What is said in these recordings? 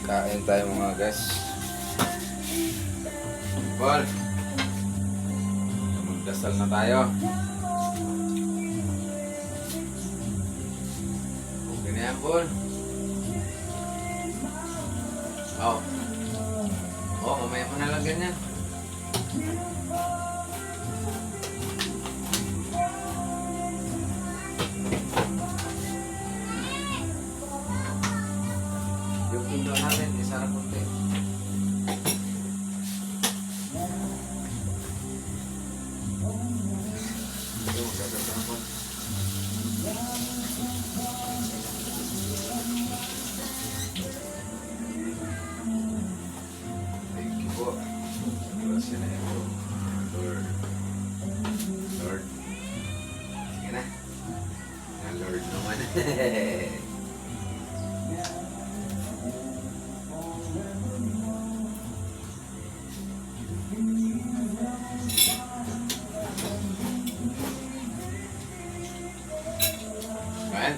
Kain tayo mga guys. Paul, magdasal na tayo. Okay na yan, Paul. Oh. Oh, mamaya mo na lang ganyan. Yung pinto natin, isa na punti. Ito, magdasal na po. Lord. Lord. Sige na. Na Lord naman. Kan?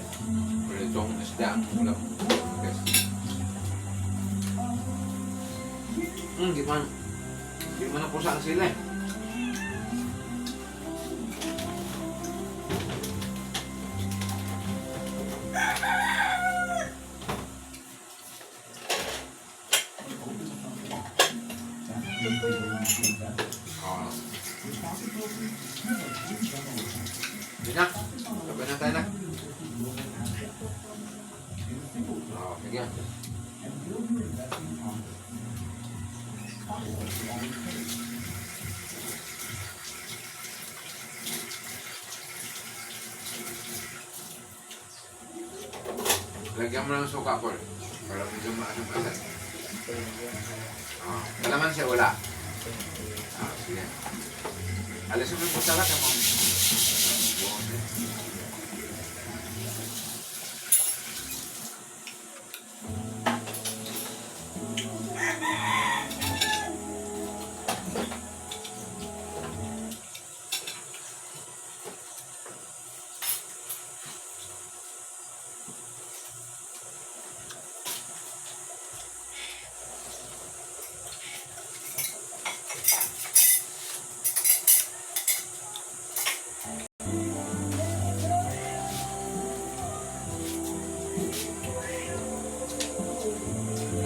Udah itong isda ang ulam. Guys. Gimana? Gimana po saan sila eh? Hindi na. Sabay na tayo na. Sige. Lagyan mo ng suka, Paul. Para medyo maanong kasat. Kalaman siya, wala. Sige. Alisin mo yung kutsara ka mo.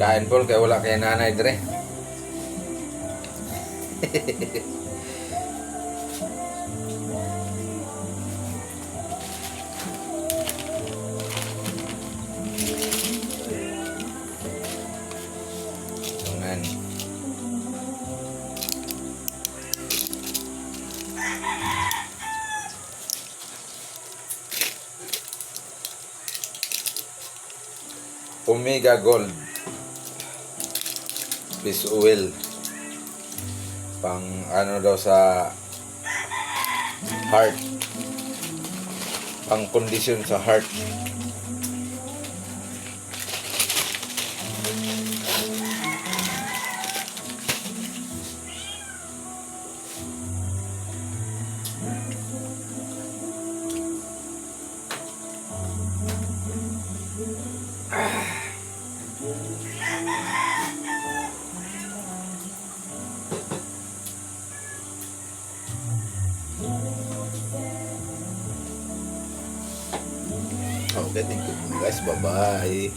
Kain Paul, kaya wala kay nanay dire. Jangan. Omega Gold fish oil, pang ano daw sa heart, pang kondisyon sa heart. Okay, thank you guys. Bye-bye.